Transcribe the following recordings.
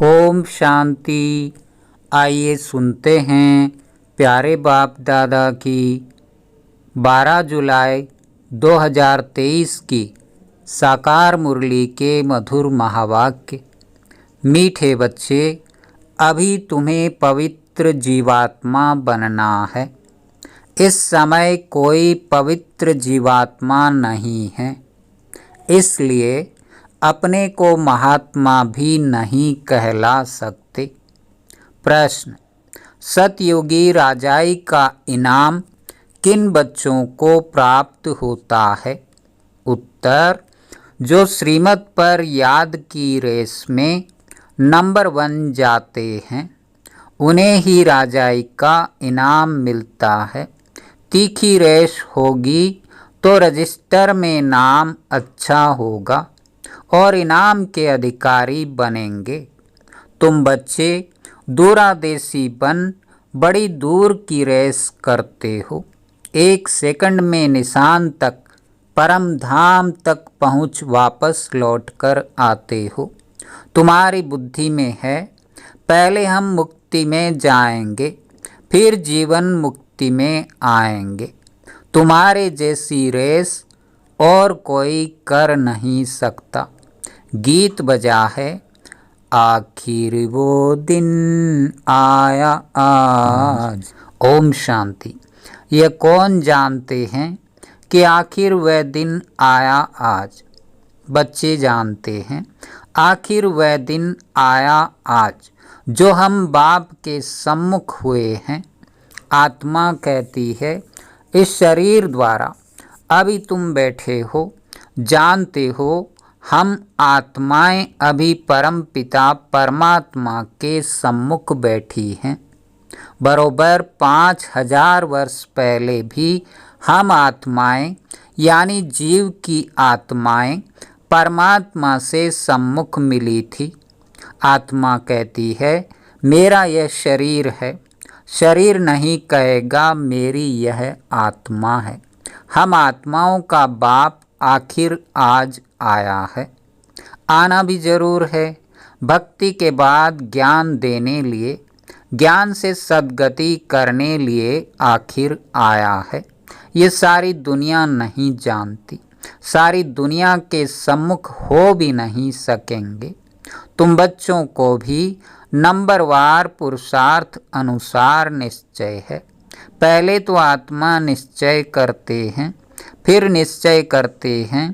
ओम शांति। आइए सुनते हैं प्यारे बाप दादा की 12 जुलाई 2023 की साकार मुरली के मधुर महावाक्य। मीठे बच्चे, अभी तुम्हें पवित्र जीवात्मा बनना है। इस समय कोई पवित्र जीवात्मा नहीं है, इसलिए अपने को महात्मा भी नहीं कहला सकते। प्रश्न: सतयुगी राजाई का इनाम किन बच्चों को प्राप्त होता है? उत्तर: जो श्रीमत पर याद की रेस में नंबर 1 जाते हैं, उन्हें ही राजाई का इनाम मिलता है। तीखी रेस होगी तो रजिस्टर में नाम अच्छा होगा और इनाम के अधिकारी बनेंगे। तुम बच्चे दूरादेशी बन बड़ी दूर की रेस करते हो। 1 सेकंड में निशान तक, परम धाम तक पहुँच वापस लौटकर आते हो। तुम्हारी बुद्धि में है, पहले हम मुक्ति में जाएंगे, फिर जीवन मुक्ति में आएंगे। तुम्हारे जैसी रेस और कोई कर नहीं सकता। गीत बजा है, आखिर वो दिन आया आज। ओम शांति। ये कौन जानते हैं कि आखिर वह दिन आया आज? बच्चे जानते हैं, आखिर वह दिन आया आज जो हम बाप के सम्मुख हुए हैं। आत्मा कहती है, इस शरीर द्वारा अभी तुम बैठे हो, जानते हो हम आत्माएं अभी परम पिता परमात्मा के सम्मुख बैठी हैं। बरोबर 5000 वर्ष पहले भी हम आत्माएं यानी जीव की आत्माएं परमात्मा से सम्मुख मिली थी। आत्मा कहती है, मेरा यह शरीर है। शरीर नहीं कहेगा, मेरी यह आत्मा है। हम आत्माओं का बाप आखिर आज आया है। आना भी जरूर है। भक्ति के बाद ज्ञान देने लिए, ज्ञान से सद्गति करने लिए आखिर आया है। ये सारी दुनिया नहीं जानती, सारी दुनिया के सम्मुख हो भी नहीं सकेंगे। तुम बच्चों को भी नंबरवार पुरुषार्थ अनुसार निश्चय है। पहले तो आत्मा निश्चय करते हैं, फिर निश्चय करते हैं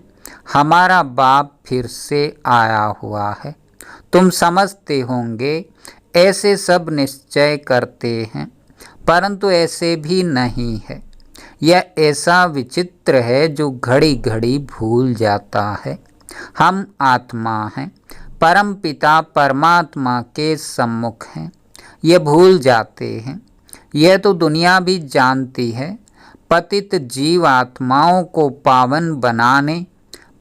हमारा बाप फिर से आया हुआ है। तुम समझते होंगे ऐसे सब निश्चय करते हैं, परंतु ऐसे भी नहीं है। यह ऐसा विचित्र है जो घड़ी घड़ी भूल जाता है। हम आत्मा हैं, परम पिता परमात्मा के सम्मुख हैं, ये भूल जाते हैं। यह तो दुनिया भी जानती है। पतित जीव आत्माओं को पावन बनाने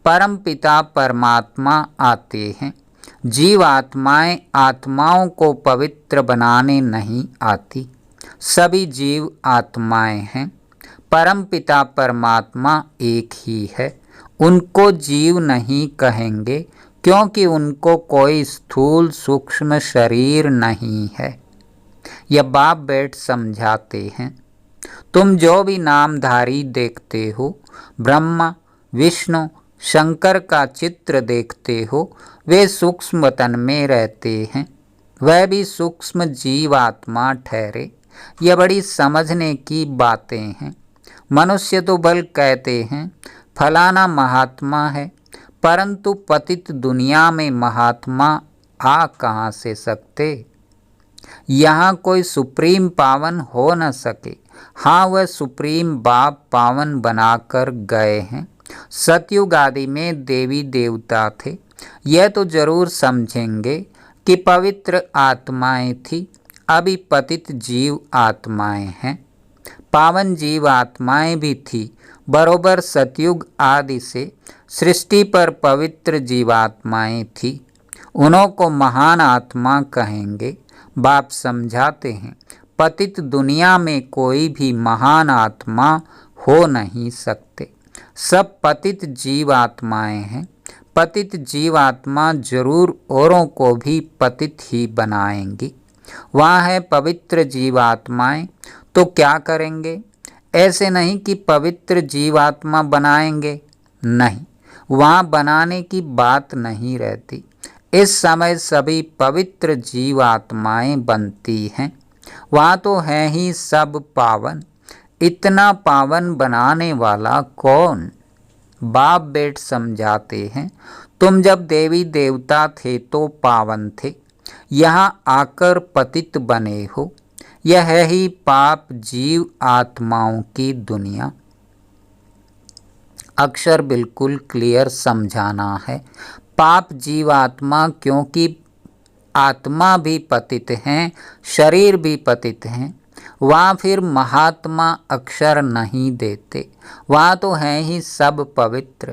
परम पिता परमात्मा आते हैं। जीव आत्माएं आत्माओं को पवित्र बनाने नहीं आती। सभी जीव आत्माएं हैं। परम पिता परमात्मा एक ही है। उनको जीव नहीं कहेंगे, क्योंकि उनको कोई स्थूल सूक्ष्म शरीर नहीं है। यह बाप बैठ समझाते हैं। तुम जो भी नामधारी देखते हो, ब्रह्मा विष्णु शंकर का चित्र देखते हो, वे सूक्ष्म तन में रहते हैं। वह भी सूक्ष्म जीवात्मा ठहरे। यह बड़ी समझने की बातें हैं। मनुष्य तो बल कहते हैं फलाना महात्मा है, परंतु पतित दुनिया में महात्मा आ कहाँ से सकते? यहाँ कोई सुप्रीम पावन हो न सके। हाँ, वह सुप्रीम बाप पावन बनाकर गए हैं। सतयुग आदि में देवी देवता थे। यह तो जरूर समझेंगे कि पवित्र आत्माएं थी, अभी पतित जीव आत्माएं हैं। पावन जीव आत्माएं भी थी। बरोबर सतयुग आदि से सृष्टि पर पवित्र जीवात्माएं थी। उन्हों को महान आत्मा कहेंगे। बाप समझाते हैं, पतित दुनिया में कोई भी महान आत्मा हो नहीं सकते। सब पतित जीव आत्माएं हैं। पतित जीवात्मा जरूर औरों को भी पतित ही बनाएंगी। वहाँ है पवित्र जीवात्माएं, तो क्या करेंगे? ऐसे नहीं कि पवित्र जीवात्मा बनाएंगे, नहीं, वहाँ बनाने की बात नहीं रहती। इस समय सभी पवित्र जीवात्माएं बनती हैं। वहाँ तो है ही सब पावन। इतना पावन बनाने वाला कौन? बाप बेट समझाते हैं, तुम जब देवी देवता थे तो पावन थे, यहाँ आकर पतित बने हो। यह है ही पाप जीव आत्माओं की दुनिया। अक्षर बिल्कुल क्लियर समझाना है। पाप जीवात्मा, क्योंकि आत्मा भी पतित हैं, शरीर भी पतित हैं। वहाँ फिर महात्मा अक्षर नहीं देते, वहाँ तो हैं ही सब पवित्र।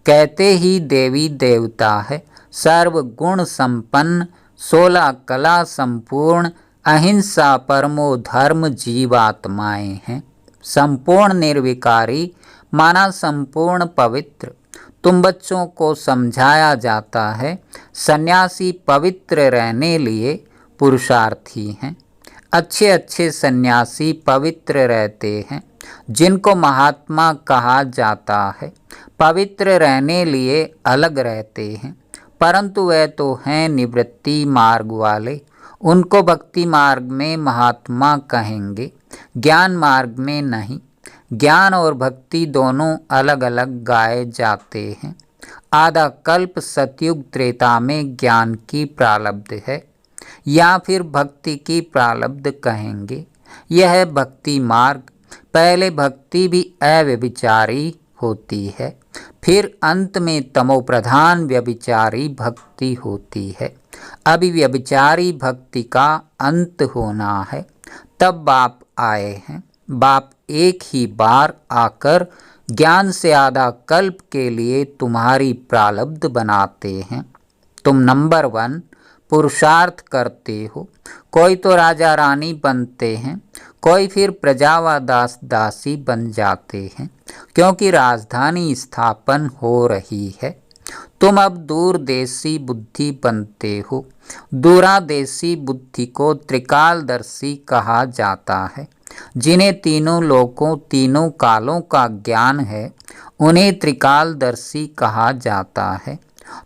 कहते ही देवी देवता है, सर्व गुण संपन्न, 16 कला संपूर्ण, अहिंसा परमो धर्म जीवात्माएं हैं। संपूर्ण निर्विकारी माना संपूर्ण पवित्र। तुम बच्चों को समझाया जाता है सन्यासी पवित्र रहने लिए पुरुषार्थी हैं। अच्छे अच्छे सन्यासी पवित्र रहते हैं, जिनको महात्मा कहा जाता है। पवित्र रहने लिए अलग रहते हैं, परंतु वे तो हैं निवृत्ति मार्ग वाले। उनको भक्ति मार्ग में महात्मा कहेंगे, ज्ञान मार्ग में नहीं। ज्ञान और भक्ति दोनों अलग अलग गाए जाते हैं। आधा कल्प सतयुग त्रेता में ज्ञान की प्रारब्ध है, या फिर भक्ति की प्रारब्ध कहेंगे। यह है भक्ति मार्ग। पहले भक्ति भी अव्यभिचारी होती है, फिर अंत में तमोप्रधान व्यभिचारी भक्ति होती है। अभी व्यभिचारी भक्ति का अंत होना है, तब बाप आए हैं। बाप एक ही बार आकर ज्ञान से आधा कल्प के लिए तुम्हारी प्रारब्ध बनाते हैं। तुम नंबर 1 पुरुषार्थ करते हो। कोई तो राजा रानी बनते हैं, कोई फिर प्रजा व दास दासी बन जाते हैं, क्योंकि राजधानी स्थापन हो रही है। तुम अब दूरदेशी बुद्धि बनते हो। दूरादेशी बुद्धि को त्रिकालदर्शी कहा जाता है। जिन्हें तीनों लोकों तीनों कालों का ज्ञान है, उन्हें त्रिकालदर्शी कहा जाता है।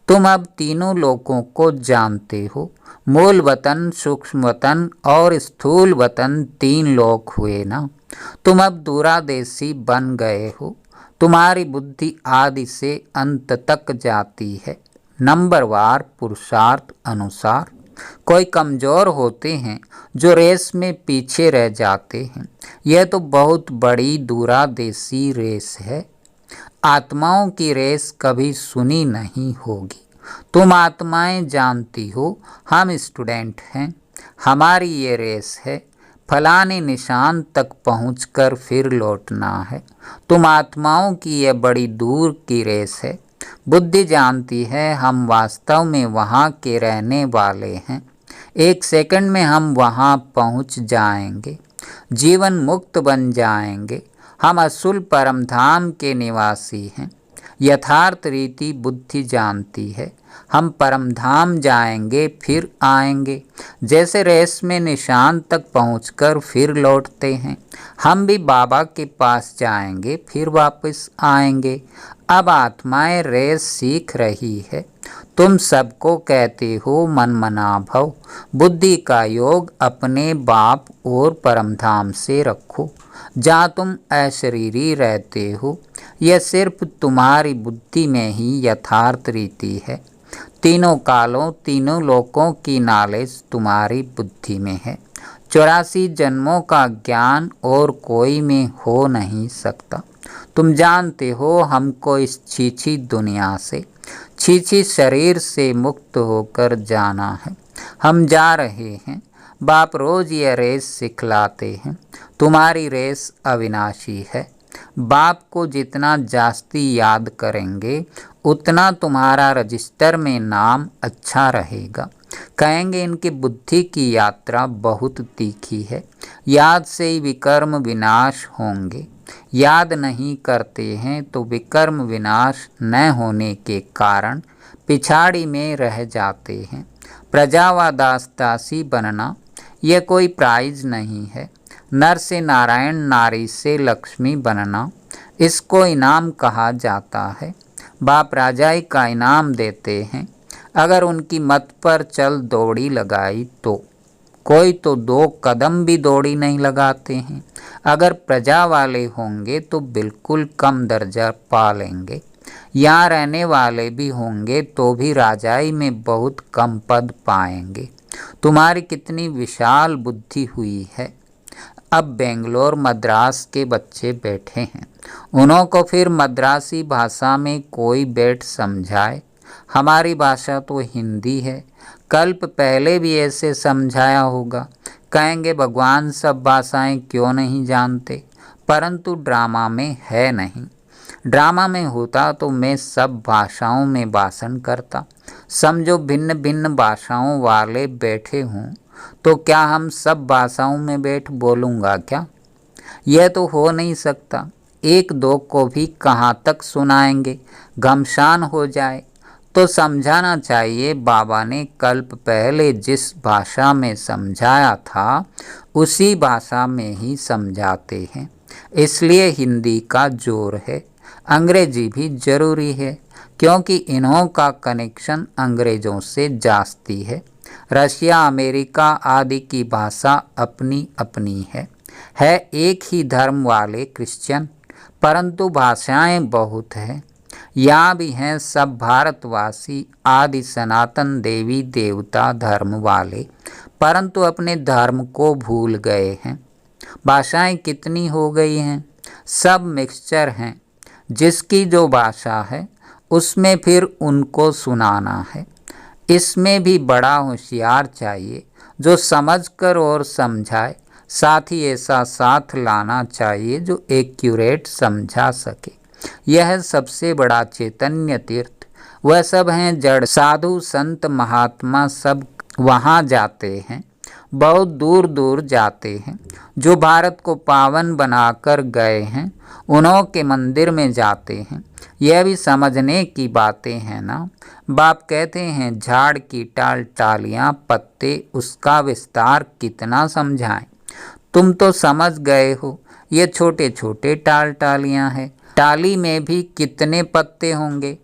तुम अब तीनों लोकों को जानते हो। मूल वतन, सूक्ष्म वतन और स्थूल वतन 3 लोक हुए ना। तुम अब दूरादेशी बन गए हो। तुम्हारी बुद्धि आदि से अंत तक जाती है, नंबरवार पुरुषार्थ अनुसार। कोई कमज़ोर होते हैं जो रेस में पीछे रह जाते हैं। यह तो बहुत बड़ी दूरादेशी रेस है। आत्माओं की रेस कभी सुनी नहीं होगी। तुम आत्माएं जानती हो, हम स्टूडेंट हैं, हमारी ये रेस है। फलाने निशान तक पहुंचकर फिर लौटना है। तुम आत्माओं की यह बड़ी दूर की रेस है। बुद्धि जानती है हम वास्तव में वहाँ के रहने वाले हैं। 1 सेकंड में हम वहाँ पहुँच जाएंगे, जीवन मुक्त बन जाएंगे। हम असुल परम धाम के निवासी हैं। यथार्थ रीति बुद्धि जानती है, हम परम धाम जाएंगे फिर आएंगे। जैसे रेस में निशान तक पहुंचकर फिर लौटते हैं, हम भी बाबा के पास जाएंगे फिर वापस आएंगे। अब आत्माएं रेस सीख रही है। तुम सबको कहते हो मन मना भव। बुद्धि का योग अपने बाप और परमधाम से रखो, जहाँ तुम अशरीरी रहते हो। यह सिर्फ तुम्हारी बुद्धि में ही यथार्थ रीति है। तीनों कालों तीनों लोकों की नॉलेज तुम्हारी बुद्धि में है। 84 जन्मों का ज्ञान और कोई में हो नहीं सकता। तुम जानते हो हमको इस छीछी दुनिया से, छीछी शरीर से मुक्त होकर जाना है। हम जा रहे हैं। बाप रोज यह रेस सिखलाते हैं। तुम्हारी रेस अविनाशी है। बाप को जितना जास्ती याद करेंगे, उतना तुम्हारा रजिस्टर में नाम अच्छा रहेगा। कहेंगे इनकी बुद्धि की यात्रा बहुत तीखी है, याद से ही विकर्म विनाश होंगे। याद नहीं करते हैं तो विकर्म विनाश न होने के कारण पिछाड़ी में रह जाते हैं। प्रजा व दास दासी बनना यह कोई प्राइज नहीं है। नर से नारायण, नारी से लक्ष्मी बनना इसको इनाम कहा जाता है। बाप राजाई का इनाम देते हैं। अगर उनकी मत पर चल दौड़ी लगाई तो कोई तो 2 कदम भी दौड़ी नहीं लगाते हैं। अगर प्रजा वाले होंगे तो बिल्कुल कम दर्जा पा लेंगे। यहाँ रहने वाले भी होंगे तो भी राजाई में बहुत कम पद पाएंगे। तुम्हारी कितनी विशाल बुद्धि हुई है। अब बेंगलोर मद्रास के बच्चे बैठे हैं, उन्हों को फिर मद्रासी भाषा में कोई बैठ समझाए। हमारी भाषा तो हिंदी है, कल्प पहले भी ऐसे समझाया होगा। कहेंगे भगवान सब भाषाएं क्यों नहीं जानते, परंतु ड्रामा में है नहीं। ड्रामा में होता तो मैं सब भाषाओं में भाषण करता। समझो भिन्न भिन्न भाषाओं वाले बैठे हों तो क्या हम सब भाषाओं में बैठ बोलूँगा क्या? यह तो हो नहीं सकता। 1-2 को भी कहाँ तक सुनाएंगे, घमसान हो जाए। तो समझाना चाहिए बाबा ने कल्प पहले जिस भाषा में समझाया था उसी भाषा में ही समझाते हैं। इसलिए हिंदी का जोर है। अंग्रेजी भी जरूरी है क्योंकि इन्हों का कनेक्शन अंग्रेज़ों से जास्ती है। रशिया, अमेरिका आदि की भाषा अपनी अपनी है एक ही धर्म वाले क्रिश्चियन, परंतु भाषाएं बहुत हैं। यहाँ भी हैं सब भारतवासी आदि सनातन देवी देवता धर्म वाले, परंतु अपने धर्म को भूल गए हैं। भाषाएं कितनी हो गई हैं, सब मिक्सचर हैं। जिसकी जो भाषा है उसमें फिर उनको सुनाना है। इसमें भी बड़ा होशियार चाहिए जो समझकर और समझाए। साथ ही ऐसा साथ लाना चाहिए जो एक्यूरेट समझा सके। यह सबसे बड़ा चैतन्य तीर्थ। वह सब हैं जड़, साधु संत महात्मा सब वहाँ जाते हैं, बहुत दूर दूर जाते हैं। जो भारत को पावन बनाकर गए हैं उन्हों के मंदिर में जाते हैं। यह भी समझने की बातें हैं ना। बाप कहते हैं झाड़ की टाल टालियाँ पत्ते, उसका विस्तार कितना समझाएं। तुम तो समझ गए हो, ये छोटे छोटे टाल टालियाँ हैं। टाली में भी कितने पत्ते होंगे।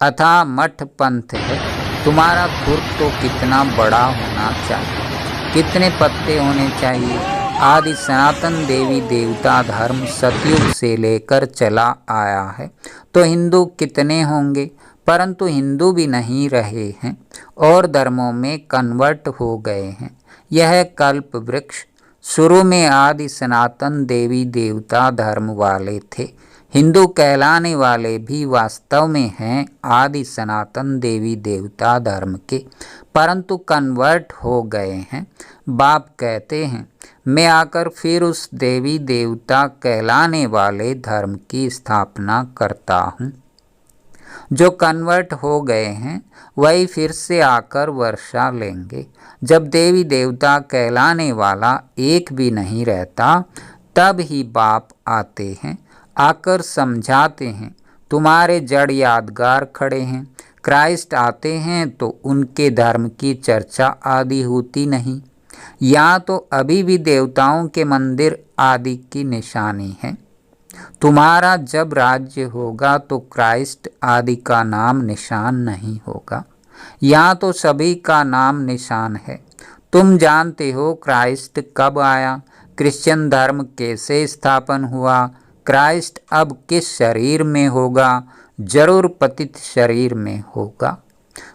अथाह मठ पंथ है, तुम्हारा खुर तो कितना बड़ा होना चाहिए, कितने पत्ते होने चाहिए। आदि सनातन देवी देवता धर्म सतयुग से लेकर चला आया है, तो हिंदू कितने होंगे, परंतु हिंदू भी नहीं रहे हैं और धर्मों में कन्वर्ट हो गए हैं। यह कल्प वृक्ष शुरू में आदि सनातन देवी देवता धर्म वाले थे। हिंदू कहलाने वाले भी वास्तव में हैं आदि सनातन देवी देवता धर्म के, परंतु कन्वर्ट हो गए हैं। बाप कहते हैं मैं आकर फिर उस देवी देवता कहलाने वाले धर्म की स्थापना करता हूँ। जो कन्वर्ट हो गए हैं वही फिर से आकर वर्षा लेंगे। जब देवी देवता कहलाने वाला एक भी नहीं रहता तब ही बाप आते हैं, आकर समझाते हैं। तुम्हारे जड़ यादगार खड़े हैं। क्राइस्ट आते हैं तो उनके धर्म की चर्चा आदि होती नहीं। यहाँ तो अभी भी देवताओं के मंदिर आदि की निशानी है। तुम्हारा जब राज्य होगा तो क्राइस्ट आदि का नाम निशान नहीं होगा। यहाँ तो सभी का नाम निशान है। तुम जानते हो क्राइस्ट कब आया, क्रिश्चियन धर्म कैसे स्थापन हुआ, क्राइस्ट अब किस शरीर में होगा, जरूर पतित शरीर में होगा।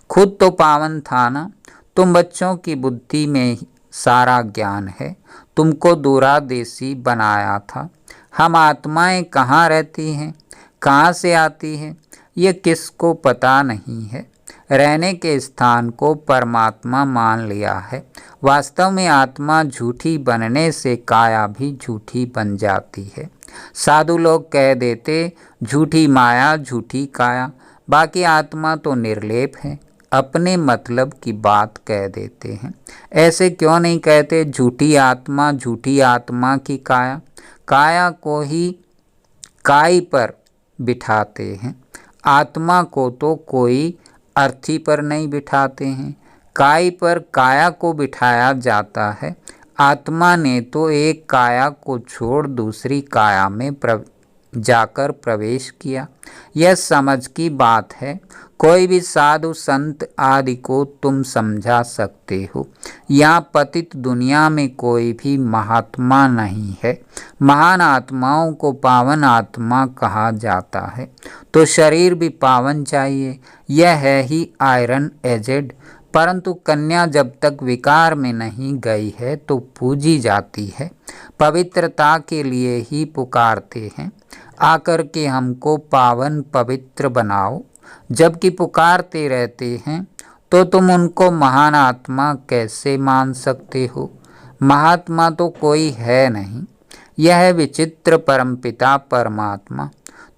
खुद तो पावन था ना। तुम बच्चों की बुद्धि में सारा ज्ञान है, तुमको दूरादेशी बनाया था। हम आत्माएं कहाँ रहती हैं, कहाँ से आती हैं, ये किसको पता नहीं है। रहने के स्थान को परमात्मा मान लिया है। वास्तव में आत्मा झूठी बनने से काया भी झूठी बन जाती है। साधु लोग कह देते झूठी माया झूठी काया, बाकी आत्मा तो निर्लेप है। अपने मतलब की बात कह देते हैं। ऐसे क्यों नहीं कहते झूठी आत्मा की काया। काया को ही काई पर बिठाते हैं। आत्मा को तो कोई अर्थी पर नहीं बिठाते हैं, काई पर काया को बिठाया जाता है। आत्मा ने तो एक काया को छोड़ दूसरी काया में जाकर प्रवेश किया। यह समझ की बात है। कोई भी साधु संत आदि को तुम समझा सकते हो। यहाँ पतित दुनिया में कोई भी महात्मा नहीं है। महान आत्माओं को पावन आत्मा कहा जाता है, तो शरीर भी पावन चाहिए। यह है ही आयरन एजेड। परंतु कन्या जब तक विकार में नहीं गई है तो पूजी जाती है। पवित्रता के लिए ही पुकारते हैं, आकर के हमको पावन पवित्र बनाओ। जबकि पुकारते रहते हैं तो तुम उनको महान आत्मा कैसे मान सकते हो? महात्मा तो कोई है नहीं, यह विचित्र परमपिता परमात्मा।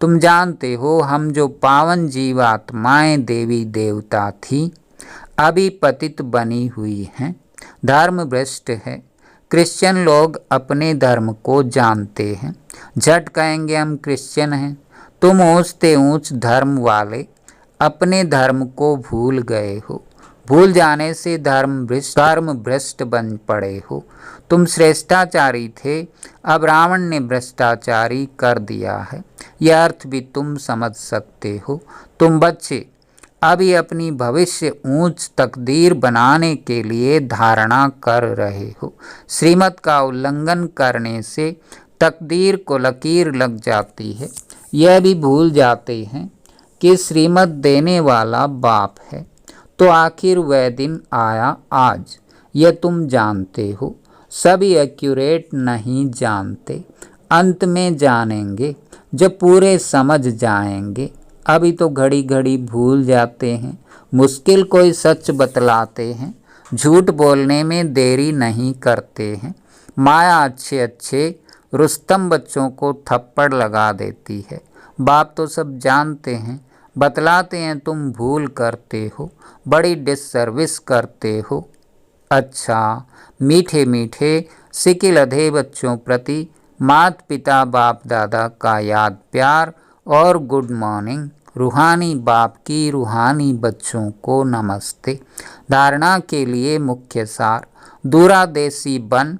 तुम जानते हो, हम जो पावन जीवात्माएं देवी देवता थी, अभी पतित बनी हुई हैं, धर्म भ्रष्ट है। क्रिश्चियन लोग अपने धर्म को जानते हैं, झट कहेंगे हम क्रिश्चियन हैं। तुम ऊंचते ऊंच धर्म वाले अपने धर्म को भूल गए हो। भूल जाने से धर्म भ्रष्ट बन पड़े हो। तुम श्रेष्ठाचारी थे, अब रावण ने भ्रष्टाचारी कर दिया है। यह अर्थ भी तुम समझ सकते हो। तुम बच्चे अभी अपनी भविष्य ऊंच तकदीर बनाने के लिए धारणा कर रहे हो। श्रीमत का उल्लंघन करने से तकदीर को लकीर लग जाती है। यह भी भूल जाते हैं कि श्रीमत देने वाला बाप है। तो आखिर वह दिन आया आज, यह तुम जानते हो। सभी एक्यूरेट नहीं जानते, अंत में जानेंगे जब पूरे समझ जाएंगे। अभी तो घड़ी घड़ी भूल जाते हैं। मुश्किल कोई सच बतलाते हैं, झूठ बोलने में देरी नहीं करते हैं। माया अच्छे अच्छे रुस्तम बच्चों को थप्पड़ लगा देती है। बाप तो सब जानते हैं, बतलाते हैं, तुम भूल करते हो, बड़ी डिससर्विस करते हो। अच्छा, मीठे मीठे सिकिल अधे बच्चों प्रति माता पिता बाप दादा का याद प्यार और गुड मॉर्निंग। रूहानी बाप की रूहानी बच्चों को नमस्ते। धारणा के लिए मुख्य सार: दूरादेशी बन,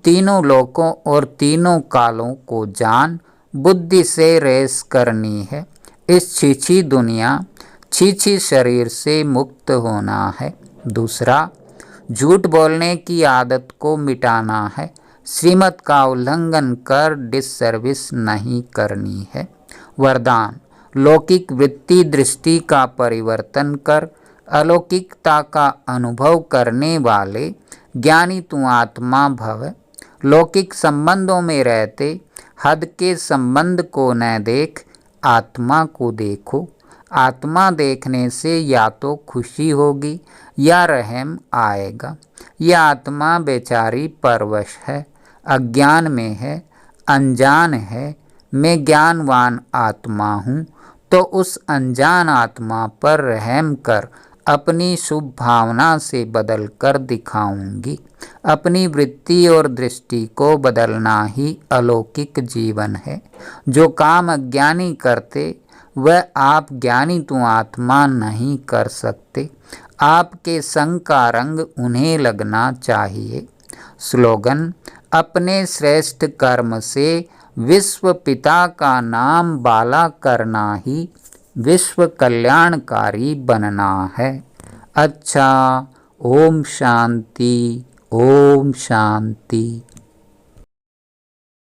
तीनों लोकों और तीनों कालों को जान, बुद्धि से रेस करनी है। इस छीछी दुनिया छीछी शरीर से मुक्त होना है। दूसरा, झूठ बोलने की आदत को मिटाना है। श्रीमत का उल्लंघन कर डिससर्विस नहीं करनी है। वरदान: लौकिक वृत्ति दृष्टि का परिवर्तन कर अलौकिकता का अनुभव करने वाले ज्ञानी तू आत्मा भव। लौकिक संबंधों में रहते हद के संबंध को न देख, आत्मा को देखो। आत्मा देखने से या तो खुशी होगी या रहम आएगा। यह आत्मा बेचारी परवश है, अज्ञान में है, अनजान है। मैं ज्ञानवान आत्मा हूँ, तो उस अनजान आत्मा पर रहम कर अपनी शुभ भावना से बदल कर दिखाऊंगी। अपनी वृत्ति और दृष्टि को बदलना ही अलौकिक जीवन है। जो काम अज्ञानी करते वह आप ज्ञानी तो आत्मा नहीं कर सकते। आपके संग का रंग उन्हें लगना चाहिए। स्लोगन: अपने श्रेष्ठ कर्म से विश्व पिता का नाम बाला करना ही विश्व कल्याणकारी बनना है। अच्छा, ओम शांति, ओम शांति।